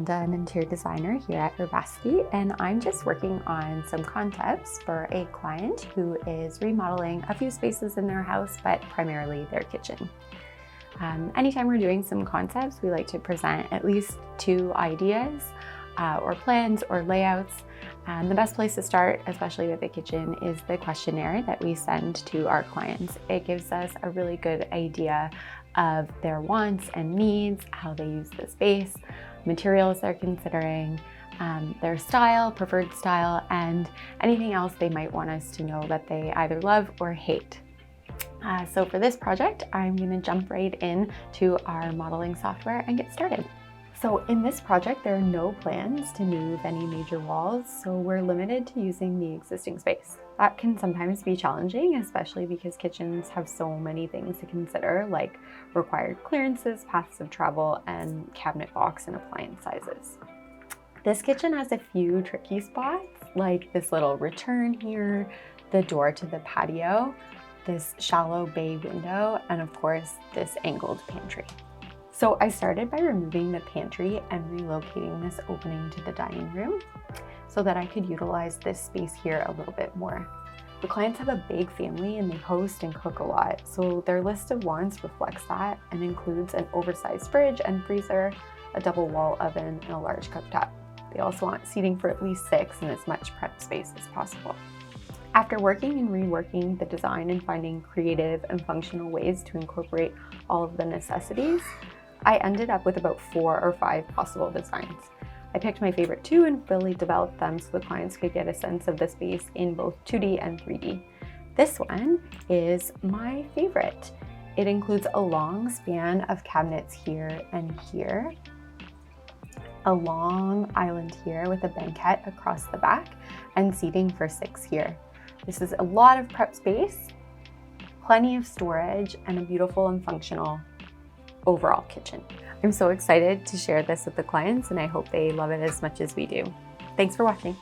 Miranda, an interior designer here at Urbacity, and I'm just working on some concepts for a client who is remodeling a few spaces in their house, but primarily their kitchen. Anytime we're doing some concepts, we like to present at least 2 ideas or plans or layouts. And the best place to start, especially with the kitchen, is the questionnaire that we send to our clients. It gives us a really good idea of their wants and needs, how they use the space, materials they're considering, their style, preferred style, and anything else they might want us to know that they either love or hate. So for this project, I'm going to jump right in to our modeling software and get started. So in this project, there are no plans to move any major walls, so we're limited to using the existing space. That can sometimes be challenging, especially because kitchens have so many things to consider, like required clearances, paths of travel, and cabinet box and appliance sizes. This kitchen has a few tricky spots, like this little return here, the door to the patio, this shallow bay window, and of course, this angled pantry. So I started by removing the pantry and relocating this opening to the dining room so that I could utilize this space here a little bit more. The clients have a big family and they host and cook a lot, so their list of wants reflects that and includes an oversized fridge and freezer, a double wall oven, and a large cooktop. They also want seating for at least 6 and as much prep space as possible. After working and reworking the design and finding creative and functional ways to incorporate all of the necessities, I ended up with about 4 or 5 possible designs. I picked my favorite 2 and fully developed them so the clients could get a sense of the space in both 2D and 3D. This one is my favorite. It includes a long span of cabinets here and here, a long island here with a banquette across the back, and seating for 6 here. This is a lot of prep space, plenty of storage, and a beautiful and functional overall kitchen. I'm so excited to share this with the clients, and I hope they love it as much as we do. Thanks for watching.